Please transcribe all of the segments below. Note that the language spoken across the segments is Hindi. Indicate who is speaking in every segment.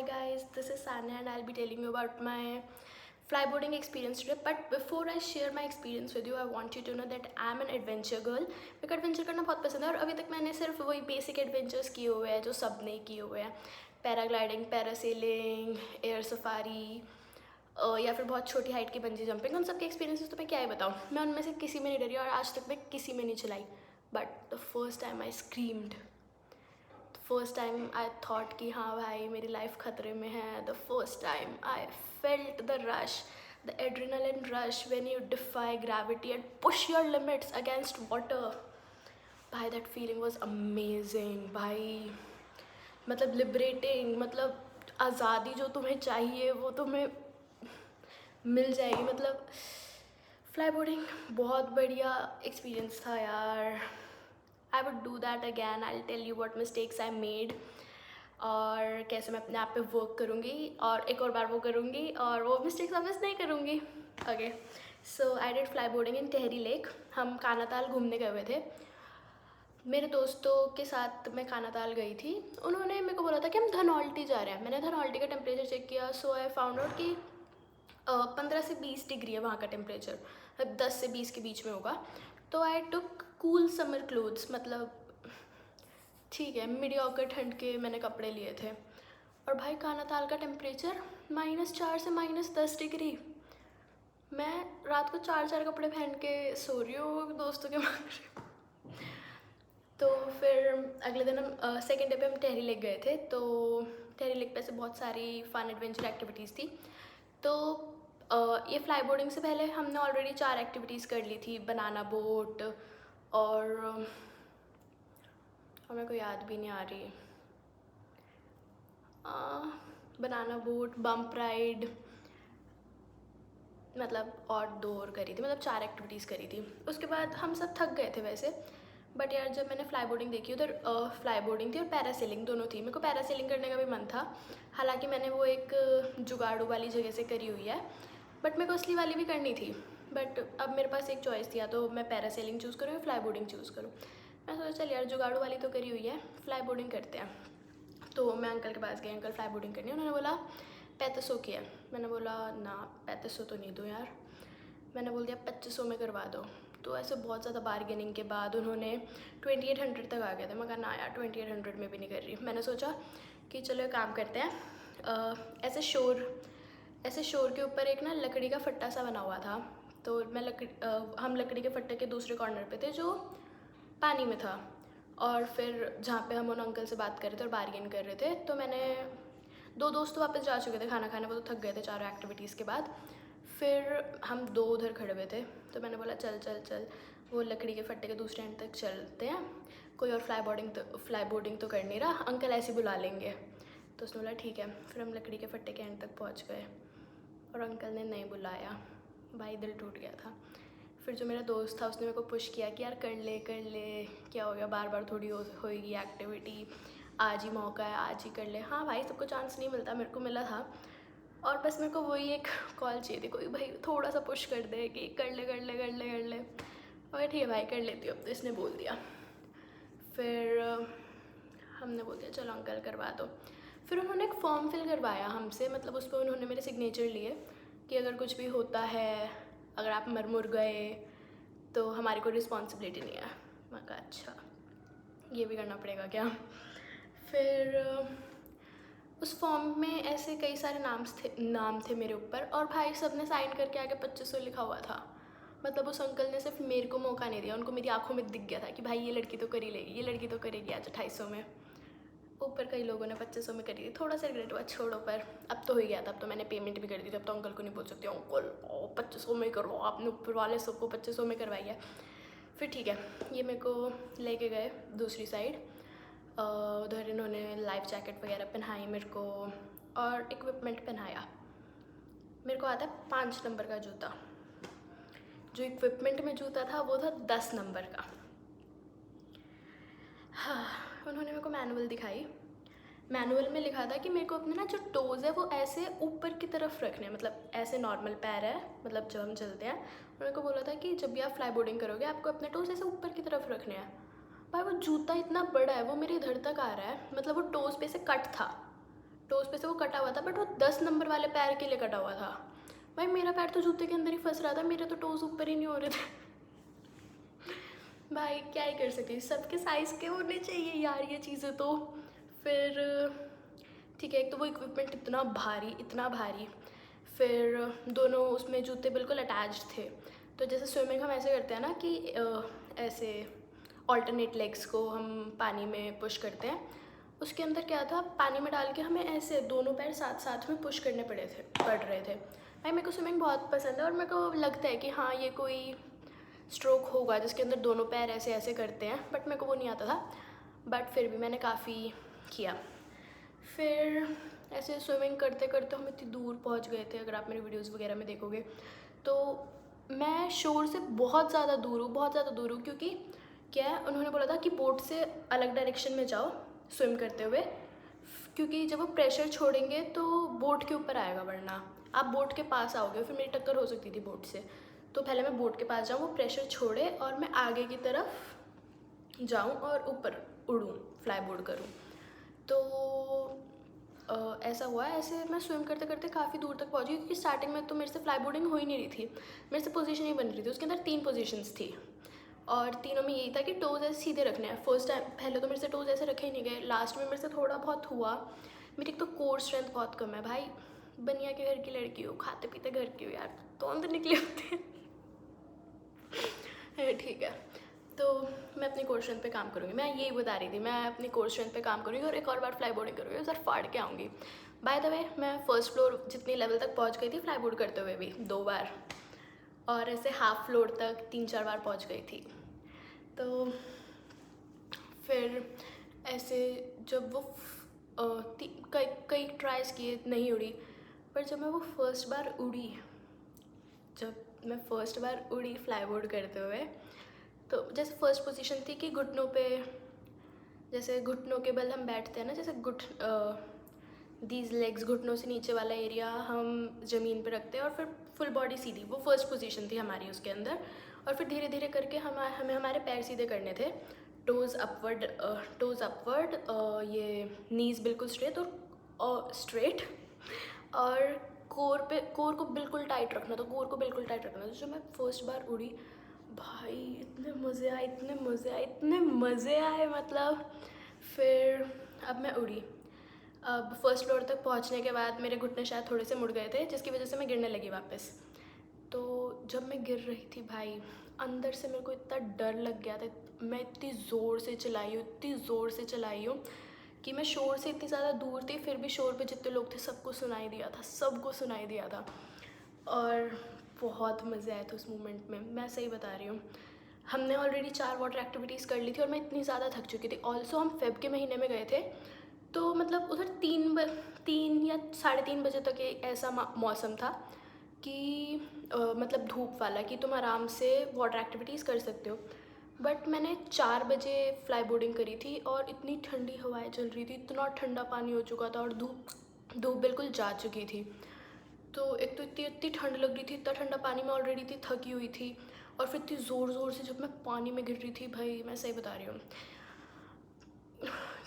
Speaker 1: guys, this is Sanya and I'll be telling you about my flyboarding experience today. But before I share my experience with you, I want you to know that I'm an adventure girl. मेरे को adventure करना बहुत पसंद है और अभी तक मैंने सिर्फ वही बेसिक adventures किए हुए हैं जो सब ने किए हुए हैं, पैराग्लाइडिंग, पैरासेलिंग, एयर सफारी या फिर बहुत छोटी हाइट की बंजी जंपिंग। उन सब के एक्सपीरियंसेस तो मैं क्या ही बताऊँ, मैं उनमें से किसी में नहीं डरी और आज तक मैं किसी में नहीं चलाई। But the first time I screamed, first time I thought कि हाँ भाई मेरी लाइफ खतरे में है। The first time I felt the rush, the adrenaline rush when you defy gravity and push your limits against water. भाई दैट फीलिंग वाज अमेजिंग भाई, मतलब लिबरेटिंग, मतलब आज़ादी जो तुम्हें चाहिए वो तुम्हें मिल जाएगी। मतलब फ्लाई बोर्डिंग बहुत बढ़िया एक्सपीरियंस था यार। I would do that again. I will tell you what mistakes I made और कैसे मैं अपने आप पे वर्क करूँगी और एक और बार वो करूँगी और वो मिस्टेक्स वापस नहीं करूँगी। Okay, so I did fly boarding in Tehri lake. हम कानाताल घूमने गए हुए थे, मेरे दोस्तों के साथ मैं कानाताल गई थी। उन्होंने मेरे को बोला था कि हम धनौल्टी जा रहे हैं। मैंने धनौल्टी का टेम्परेचर चेक किया, सो आई फाउंड आउट कि 15 से 20 डिग्री है वहाँ का टेम्परेचर, 10 से 20 के बीच में होगा। तो आई टुक कूल समर क्लोथ्स, मतलब ठीक है मीडियोकर ठंड के मैंने कपड़े लिए थे। और भाई कानाताल का टेम्परेचर -4 से -10 डिग्री। मैं रात को 4 कपड़े पहन के सो रही हूँ दोस्तों के मारे। तो फिर अगले दिन हम सेकेंड डे पे हम टेहरी लेक गए थे। तो टेहरी लेक पे से बहुत सारी फ़न एडवेंचर एक्टिविटीज़ थी। तो ये फ्लाई बोर्डिंग से पहले हमने ऑलरेडी 4 एक्टिविटीज़ कर ली थी, बनाना बोट और मेरे को याद भी नहीं आ रही, बनाना बोट, बम्प राइड, मतलब और 2 और करी थी, मतलब 4 एक्टिविटीज़ करी थी। उसके बाद हम सब थक गए थे वैसे, बट यार जब मैंने फ्लाई बोर्डिंग देखी उधर फ्लाई बोर्डिंग थी और पैरासेलिंग दोनों थी। मेरे को पैरासेलिंग करने का भी मन था, हालांकि मैंने वो एक जुगाड़ू वाली जगह से करी हुई है, बट मेरे को असली वाली भी करनी थी। बट अब मेरे पास एक चॉइस थी, या तो मैं पैरासेलिंग चूज़ करूँ या फ्लाई बोर्डिंग चूज़ करूँ। मैं सोचा चल यार जुगाड़ू वाली तो करी हुई है, फ्लाई बोर्डिंग करते हैं। तो मैं अंकल के पास गई, अंकल फ्लाई बोर्डिंग करनी है। उन्होंने बोला 3500 की है। मैंने बोला ना 3500 तो नहीं दूँ यार। मैंने बोल दिया 2500 में करवा दो। तो ऐसे बहुत ज़्यादा बार्गेनिंग के बाद उन्होंने 2800 तक आ गए थे। मैं कहा ना यार 2800 में भी नहीं कर रही। मैंने सोचा कि चलो काम करते हैं, ऐसे शोर के ऊपर एक ना लकड़ी का फट्टा सा बना हुआ था। तो हम लकड़ी के फट्टे के दूसरे कॉर्नर पे थे जो पानी में था, और फिर जहाँ पे हम उन अंकल से बात कर रहे थे और बार्गेन कर रहे थे। तो मैंने 2 दोस्त तो वापस जा चुके थे खाना खाने, वो तो थक गए थे 4 एक्टिविटीज़ के बाद। फिर हम 2 उधर खड़े हुए थे, तो मैंने बोला चल चल चल वो लकड़ी के फट्टे के दूसरे एंड तक चलते हैं, कोई और फ्लाई बोर्डिंग तो कर नहीं रहा, अंकल ऐसे ही बुला लेंगे। तो उसने बोला ठीक है। फिर हम लकड़ी के फट्टे के एंड तक पहुंच गए और अंकल ने नहीं बुलाया। भाई दिल टूट गया था। फिर जो मेरा दोस्त था उसने मेरे को पुश किया कि यार कर ले, क्या हो गया, बार बार थोड़ी होएगी एक्टिविटी, आज ही मौका है, आज ही कर ले। हाँ भाई सबको चांस नहीं मिलता, मेरे को मिला था और बस मेरे को वही एक कॉल चाहिए थी, कोई भाई थोड़ा सा पुश कर दे कि कर ले। और ठीक है भाई कर लेती हूँ, अब तो इसने बोल दिया। फिर हमने बोल दिया चलो अंकल करवा दो। फिर उन्होंने एक फॉर्म फिल करवाया हमसे, मतलब उस पर उन्होंने मेरे सिग्नेचर लिए कि अगर कुछ भी होता है, अगर आप मुर गए तो हमारी कोई रिस्पॉन्सिबिलिटी नहीं है। मैं कहा अच्छा ये भी करना पड़ेगा क्या। फिर उस फॉर्म में ऐसे कई सारे नाम थे मेरे ऊपर, और भाई सब ने साइन करके आगे 2500 लिखा हुआ था। मतलब उस अंकल ने सिर्फ मेरे को मौका नहीं दिया, उनको मेरी आंखों में दिख गया था कि भाई ये लड़की तो कर ही लेगी, ये लड़की तो करेगी आज 2800 में। ऊपर कई लोगों ने 2500 में करी थी, थोड़ा सा रिग्रेट हुआ, छोड़ो। पर अब तो हो गया था, अब तो मैंने पेमेंट भी कर दी थी, अब तो अंकल को नहीं बोल सकती अंकल 2500 में करो, आपने ऊपर वाले सबको 2500 में करवाई है। फिर ठीक है, ये मेरे को लेके गए दूसरी साइड, उधर इन्होंने लाइफ जैकेट वगैरह पहनाई मेरे को और इक्विपमेंट पहनाया। मेरे को आता है 5 नंबर का जूता, जो इक्विपमेंट में जूता था वो था 10 नंबर का। हाँ, उन्होंने मेरे को मैनुअल दिखाई। मैनुअल में लिखा था कि मेरे को अपने ना जो टोज़ है वो ऐसे ऊपर की तरफ रखने हैं, मतलब ऐसे नॉर्मल पैर है, मतलब जब हम चलते हैं। उन्होंने को बोला था कि जब भी आप फ्लाई बोर्डिंग करोगे आपको अपने टोज़ ऐसे ऊपर की तरफ रखने हैं। भाई वो जूता इतना बड़ा है, वो मेरे इधर तक आ रहा है, मतलब वो टोज़ पे से कट था, टोज पे से वो कटा हुआ था, बट वो 10 नंबर वाले पैर के लिए कटा हुआ था। भाई मेरा पैर तो जूते के अंदर ही फंस रहा था, मेरे तो टोज ऊपर ही नहीं हो रहे थे। भाई क्या ही कर सकती, सबके साइज़ के होने चाहिए यार ये चीज़ें तो। फिर ठीक है, एक तो वो इक्विपमेंट इतना भारी, फिर दोनों उसमें जूते बिल्कुल अटैच्ड थे। तो जैसे स्विमिंग हम ऐसे करते हैं ना कि ऐसे ऑल्टरनेट लेग्स को हम पानी में पुश करते हैं, उसके अंदर क्या था, पानी में डाल के हमें ऐसे दोनों पैर साथ साथ में पुश करने पड़ रहे थे। भाई मेरे को स्विमिंग बहुत पसंद है और मेरे को लगता है कि हाँ ये कोई स्ट्रोक होगा जिसके अंदर दोनों पैर ऐसे ऐसे करते हैं, बट मेरे को वो नहीं आता था, बट फिर भी मैंने काफ़ी किया। फिर ऐसे स्विमिंग करते करते हम इतनी दूर पहुंच गए थे, अगर आप मेरी वीडियोस वगैरह में देखोगे तो मैं शोर से बहुत ज़्यादा दूर हूँ, क्योंकि क्या है, उन्होंने बोला था कि बोट से अलग डायरेक्शन में जाओ स्विम करते हुए, क्योंकि जब वो प्रेशर छोड़ेंगे तो बोट के ऊपर आएगा, वरना आप बोट के पास आओगे, फिर मेरी टक्कर हो सकती थी बोट से। तो पहले मैं बोट के पास जाऊँ, वो प्रेशर छोड़े और मैं आगे की तरफ जाऊँ और ऊपर उड़ूँ, फ्लाई बोर्ड करूँ। तो ऐसा हुआ। ऐसे मैं स्विम करते करते काफ़ी दूर तक पहुँची, क्योंकि स्टार्टिंग में तो मेरे से फ्लाई बोर्डिंग हो ही नहीं रही थी, मेरे से पोजीशन ही बन रही थी। उसके अंदर 3 पोजीशंस थी और तीनों में यही था कि टोज़ ऐसे सीधे रखने हैं। फर्स्ट टाइम पहले तो मेरे से टोज़ ऐसे रखे ही नहीं गए, लास्ट में मेरे से थोड़ा बहुत हुआ। मेरी एक तो कोर स्ट्रेंथ बहुत कम है भाई, बनिया के घर की लड़की हो, खाते पीते घर की हो यार, तो अंदर निकले होते हैं। ठीक है, तो मैं अपनी कोर स्ट्रेंथ पे काम करूँगी, मैं यही बता रही थी, मैं अपनी कोर स्ट्रेंथ पे काम करूँगी और एक और बार फ्लाई बोर्डिंग करूँगी, सर फाड़ के आऊँगी। बाय द वे मैं फर्स्ट फ्लोर जितनी लेवल तक पहुँच गई थी फ्लाई बोर्ड करते हुए भी 2 बार, और ऐसे हाफ फ्लोर तक 3-4 बार पहुँच गई थी। तो फिर ऐसे जब वो कई ट्राइज किए, नहीं उड़ी, पर जब मैं फर्स्ट बार उड़ी फ्लाई बोर्ड करते हुए, तो जैसे फर्स्ट पोजीशन थी कि घुटनों पे, जैसे घुटनों के बल हम बैठते हैं ना, जैसे दीज लेग्स, घुटनों से नीचे वाला एरिया हम ज़मीन पे रखते हैं और फिर फुल बॉडी सीधी, वो फर्स्ट पोजीशन थी हमारी उसके अंदर। और फिर धीरे धीरे करके हमें हमारे पैर सीधे करने थे, टोज़ अपवर्ड, ये नीज़ बिल्कुल स्ट्रेट और स्ट्रेट, और कोर को बिल्कुल टाइट रखना था, तो जब मैं फर्स्ट बार उड़ी भाई इतने मज़े आए मतलब। फिर अब मैं उड़ी, अब फर्स्ट फ्लोर तक पहुंचने के बाद मेरे घुटने शायद थोड़े से मुड़ गए थे, जिसकी वजह से मैं गिरने लगी वापस। तो जब मैं गिर रही थी भाई, अंदर से मेरे को इतना डर लग गया था, मैं इतनी ज़ोर से चलाई हूँ कि मैं शोर से इतनी ज़्यादा दूर थी, फिर भी शोर पे जितने लोग थे सबको सुनाई दिया था। और बहुत मज़े आए थे उस मोमेंट में, मैं सही बता रही हूँ। हमने ऑलरेडी 4 वाटर एक्टिविटीज़ कर ली थी और मैं इतनी ज़्यादा थक चुकी थी। ऑल्सो हम फेब के महीने में गए थे, तो मतलब उधर 3 या 3:30 बजे तक ऐसा मौसम था कि मतलब धूप वाला, कि तुम आराम से वाटर एक्टिविटीज़ कर सकते हो। बट मैंने 4 बजे फ्लाई बोर्डिंग करी थी और इतनी ठंडी हवाएं चल रही थी, इतना ठंडा पानी हो चुका था और धूप बिल्कुल जा चुकी थी। तो एक तो इतनी ठंड लग रही थी, इतना ठंडा पानी में ऑलरेडी थी, थकी हुई थी, और फिर इतनी ज़ोर से जब मैं पानी में गिर रही थी भाई, मैं सही बता रही हूँ,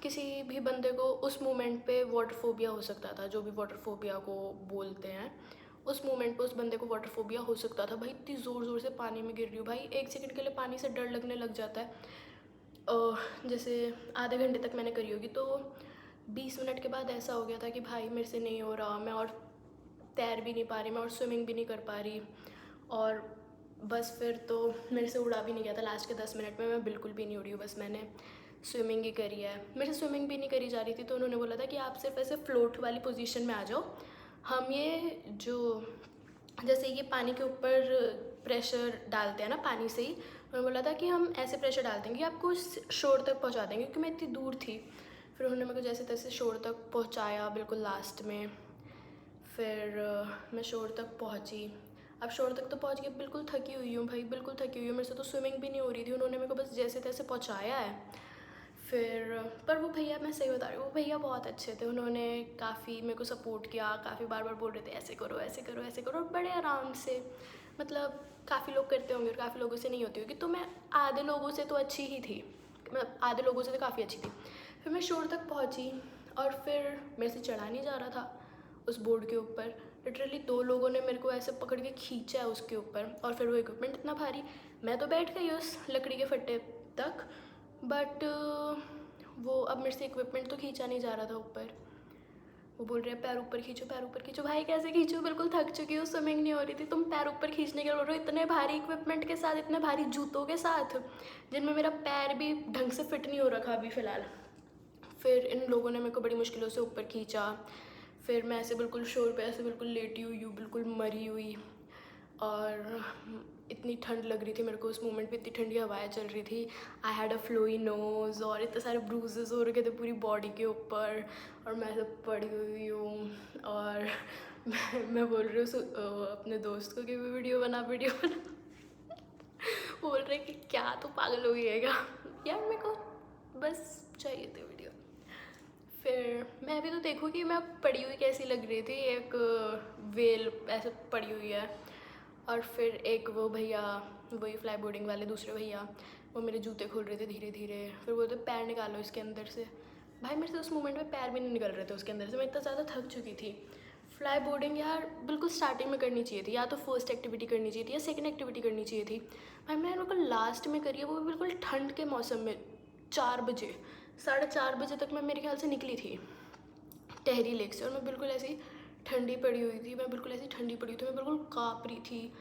Speaker 1: किसी भी बंदे को उस मोमेंट पे वाटर फोबिया हो सकता था, जो भी वाटर फोबिया को बोलते हैं, उस मोमेंट पे उस बंदे को वाटर फोबिया हो सकता था भाई। इतनी ज़ोर से पानी में गिर रही हूँ भाई, 1 सेकंड के लिए पानी से डर लगने लग जाता है। जैसे आधे घंटे तक मैंने करी होगी, तो 20 मिनट के बाद ऐसा हो गया था कि भाई मेरे से नहीं हो रहा, मैं और तैर भी नहीं पा रही, मैं और स्विमिंग भी नहीं कर पा रही, और बस फिर तो मेरे से उड़ा भी नहीं गया था। लास्ट के 10 मिनट में मैं बिल्कुल भी नहीं उड़ी हूँ, बस मैंने स्विमिंग ही करी है। मेरे से स्विमिंग भी नहीं करी जा रही थी, तो उन्होंने बोला था कि आप सिर्फ ऐसे फ्लोट वाली पोजीशन में आ जाओ, हम ये जो जैसे ये पानी के ऊपर प्रेशर डालते हैं ना पानी से ही, उन्होंने बोला था कि हम ऐसे प्रेशर डाल देंगे आपको शोर तक पहुंचा देंगे, क्योंकि मैं इतनी दूर थी। फिर उन्होंने मेरे को जैसे तैसे शोर तक पहुंचाया बिल्कुल लास्ट में। फिर मैं शोर तक पहुंची, अब शोर तक तो पहुंच गई, बिल्कुल थकी हुई हूँ भाई, बिल्कुल थकी हुई हूँ, मेरे से तो स्विमिंग भी नहीं हो रही थी, उन्होंने मेरे को बस जैसे तैसे पहुंचाया है। फिर पर वो भैया, मैं सही बता रही हूँ, वो भैया बहुत अच्छे थे, उन्होंने काफ़ी मेरे को सपोर्ट किया, काफ़ी बार बोल रहे थे ऐसे करो ऐसे करो ऐसे करो, और बड़े आराम से, मतलब काफ़ी लोग करते होंगे और काफ़ी लोगों से नहीं होती होगी, तो मैं आधे लोगों से तो अच्छी ही थी, मतलब आधे लोगों से तो काफ़ी अच्छी थी। फिर मैं शोर तक पहुँची और फिर मेरे से चढ़ा नहीं जा रहा था उस बोर्ड के ऊपर। लिटरली 2 लोगों ने मेरे को ऐसे पकड़ के खींचा है उसके ऊपर, और फिर वो इक्विपमेंट इतना भारी, मैं तो बैठ गई उस लकड़ी के फट्टे तक, बट वो अब मेरे से इक्विपमेंट तो खींचा नहीं जा रहा था ऊपर। वो बोल रहे हैं पैर ऊपर खींचो, पैर ऊपर खींचो। भाई कैसे खींचो, बिल्कुल थक चुकी हूँ, स्विमिंग नहीं हो रही थी, तुम पैर ऊपर खींचने के लिए बोल रहे हो, इतने भारी इक्विपमेंट के साथ, इतने भारी जूतों के साथ, जिनमें मेरा पैर भी ढंग से फिट नहीं हो रखा अभी फ़िलहाल। फिर इन लोगों ने मेरे को बड़ी मुश्किलों से ऊपर खींचा। फिर मैं ऐसे बिल्कुल शोर पे ऐसे बिल्कुल लेटी हुई हूँ, बिल्कुल मरी हुई, और इतनी ठंड लग रही थी मेरे को उस मोमेंट पे, इतनी ठंडी हवाएं चल रही थी। I had a flowy nose, और इतने सारे ब्रूजेस हो रखे थे पूरी बॉडी के ऊपर, और मैं सब पड़ी हुई हूँ। और मैं बोल रही हूँ अपने दोस्त को कि वीडियो बना, वीडियो बना। बोल रहे कि क्या तू पागल हो गएगा यार, मेरे को बस चाहिए थी वीडियो। फिर मैं भी तो देखूँ कि मैं पड़ी हुई कैसी लग रही थी, एक वेल ऐसे पड़ी हुई है, और फिर एक वो भैया, वही फ्लाई बोर्डिंग वाले दूसरे भैया, वो मेरे जूते खोल रहे थे धीरे धीरे। फिर बोलते पैर निकालो इसके अंदर से। भाई मेरे से उस मोमेंट में पैर भी नहीं निकल रहे थे उसके अंदर से, मैं इतना ज़्यादा थक चुकी थी। फ्लाई बोर्डिंग यार बिल्कुल स्टार्टिंग में करनी चाहिए थी, या तो फर्स्ट एक्टिविटी करनी चाहिए थी या सेकंड एक्टिविटी करनी चाहिए थी। भाई मैंने बिल्कुल लास्ट में करी है, वो भी बिल्कुल ठंड के मौसम में, 4 बजे, 4:30 बजे तक मैं मेरे ख्याल से निकली थी टहरी लेक से, और मैं बिल्कुल ऐसी ठंडी पड़ी हुई थी, मैं बिल्कुल ऐसी ठंडी पड़ी हुई थी, मैं बिल्कुल काँप रही थी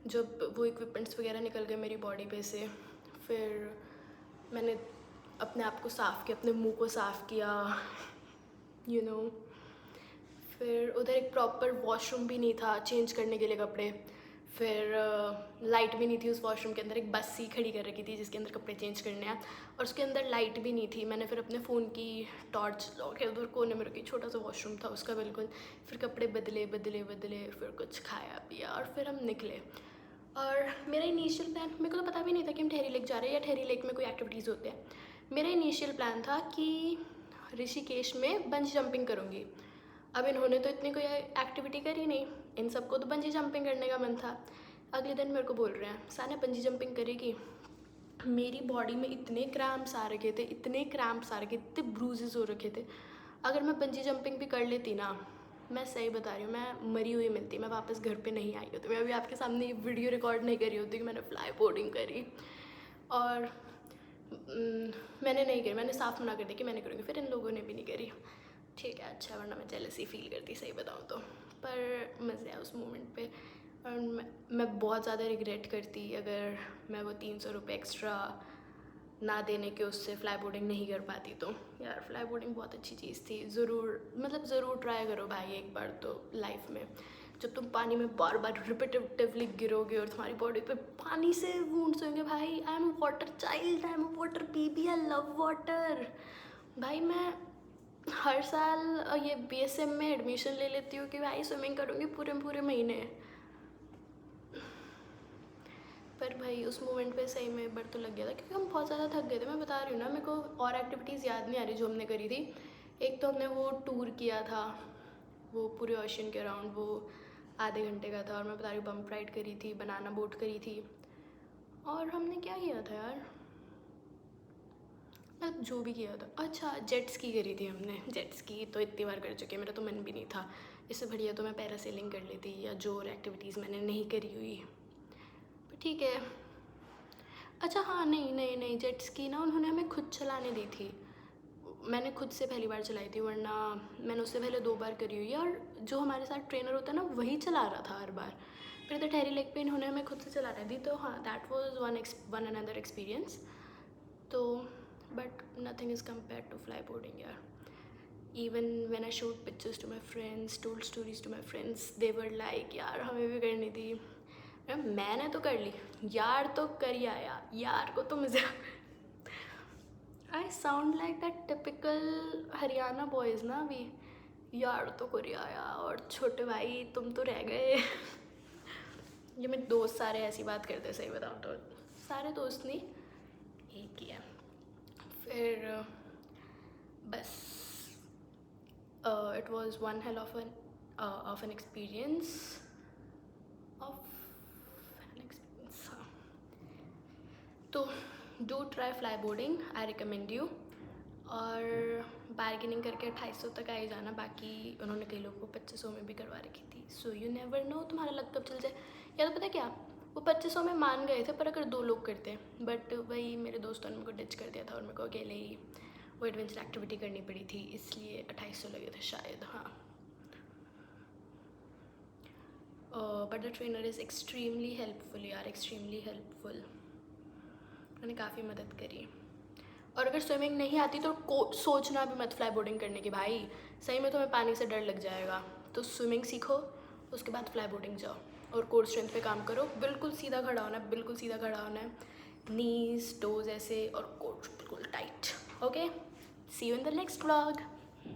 Speaker 1: जब वो इक्विपमेंट्स वगैरह निकल गए मेरी बॉडी पे से। फिर मैंने अपने आप को साफ़ किया, अपने मुंह को साफ़ किया, यू नो। फिर उधर एक प्रॉपर वॉशरूम भी नहीं था चेंज करने के लिए कपड़े। फिर लाइट भी नहीं थी उस वॉशरूम के अंदर, एक बस सी खड़ी कर रखी थी जिसके अंदर कपड़े चेंज करने हैं, और उसके अंदर लाइट भी नहीं थी। मैंने फिर अपने फ़ोन की टॉर्च लगा के उधर कोने में रखी, छोटा सा वॉशरूम था उसका बिल्कुल। फिर कपड़े बदले बदले बदले, फिर कुछ खाया पिया, और फिर हम निकले। और मेरा इनिशियल प्लान, मेरे को तो पता भी नहीं था कि हम ठहरी लेक जा रहे हैं या ठहरी लेक में कोई एक्टिविटीज़ होते हैं। मेरा इनिशियल प्लान था कि ऋषिकेश में बंजी जंपिंग करूँगी। अब इन्होंने तो इतनी कोई एक्टिविटी करी नहीं, इन सबको तो बंजी जंपिंग करने का मन था। अगले दिन मेरे को बोल रहे हैं साने बंजी जंपिंग करेगी। मेरी बॉडी में इतने क्रैम्प्स आ रखे थे, इतने क्रैम्प्स आ रखे, इतने ब्रूजेस हो रखे थे। अगर मैं बंजी जंपिंग भी कर लेती ना, मैं सही बता रही हूँ, मैं मरी हुई मिलती, मैं वापस घर पे नहीं आई होती, मैं अभी आपके सामने ये वीडियो रिकॉर्ड नहीं करी होती कि मैंने फ्लाई बोर्डिंग करी। और मैंने नहीं करी, मैंने साफ मना कर दिया कि मैंने करूँगी, फिर इन लोगों ने भी नहीं करी। ठीक है, अच्छा, वरना मैं जेलसी फील करती सही बताऊँ तो। पर मज़े आया उस मोमेंट पे, और मैं बहुत ज़्यादा रिग्रेट करती अगर मैं वो 300 रुपये एक्स्ट्रा ना देने के उससे फ्लाई बोर्डिंग नहीं कर पाती तो। यार फ्लाई बोर्डिंग बहुत अच्छी चीज़ थी, ज़रूर ट्राई करो भाई एक बार तो लाइफ में। जब तुम पानी में बार बार रिपीटेटिवली गिरोगे और तुम्हारी बॉडी पे पानी से वूंड्स होंगे। भाई I am a water child, I am a water baby, I love water. भाई मैं हर साल ये BSM में एडमिशन ले लेती हूँ कि भाई स्विमिंग करूँगी पूरे पूरे महीने। पर भाई उस मोमेंट पे सही में बर तो लग गया था, क्योंकि हम बहुत ज़्यादा थक गए थे। मैं बता रही हूँ ना, मेरे को और एक्टिविटीज़ याद नहीं आ रही जो हमने करी थी। एक तो हमने वो टूर किया था, वो पूरे ओशन के अराउंड, वो आधे घंटे का था। और मैं बता रही हूँ बम्प राइड करी थी, बनाना बोट करी थी, और हमने क्या किया था यार, जो भी किया था, अच्छा जेट स्की करी थी हमने। जेट स्की तो इतनी बार कर चुके हैं, मेरा तो मन भी नहीं था। इससे बढ़िया तो मैं पैरासेलिंग कर लेती, या जो और एक्टिविटीज़ मैंने नहीं करी हुई। पर ठीक है। अच्छा हाँ, नहीं, जेट स्की ना उन्होंने हमें खुद चलाने दी थी। मैंने खुद से पहली बार चलाई थी, वरना मैंने उससे पहले 2 बार करी हुई है, और जो हमारे साथ ट्रेनर होता है ना वही चला रहा था हर बार। फिर इधर ठहरी लेक पे इन्होंने हमें खुद से चलाने दी, तो हाँ that was one another experience. तो but nothing is compare to fly boarding यार। Even when I showed pictures to my friends, told stories to my friends, they were like यार हमें भी करनी थी। मैंने तो कर ली, यार तो करी आया, यार को तो मज़ा। I sound like that typical Haryana boys ना अभी, यार तो करी आया, और छोटे भाई तुम तो रह गए। ये मेरे दोस्त सारे ऐसी बात करते, सही बताऊँ तो सारे दोस्त नहीं, एक ही है। फिर बस it was one hell of an experience तो do try fly boarding, I recommend you. और बार्गेनिंग करके 2800 तक आ ही जाना। बाकी उन्होंने कई लोगों को 2500 में भी करवा रखी थी। सो यू नेवर नो तुम्हारा लक कब चल जाए। या तो पता क्या, वो 2500 में मान गए थे, पर अगर 2 लोग करते, बट वही मेरे दोस्तों ने मेरे को डिच कर दिया था और मेरे को अकेले ही वो एडवेंचर एक्टिविटी करनी पड़ी थी, इसलिए 2800 लगे थे शायद। हाँ, but the trainer is extremely helpful यार, एक्सट्रीमली हेल्पफुल। मैंने काफ़ी मदद करी। और अगर स्विमिंग नहीं आती तो सोचना भी मत फ्लाई बोर्डिंग करने की भाई, सही में तुम्हें पानी से डर लग जाएगा। तो स्विमिंग सीखो, उसके बाद फ्लाई बोर्डिंग जाओ और कोर स्ट्रेंथ पे काम करो। बिल्कुल सीधा खड़ा होना है, बिल्कुल सीधा खड़ा होना है, नीज टोज ऐसे, और कोर बिल्कुल tight. Okay, see you in the next vlog.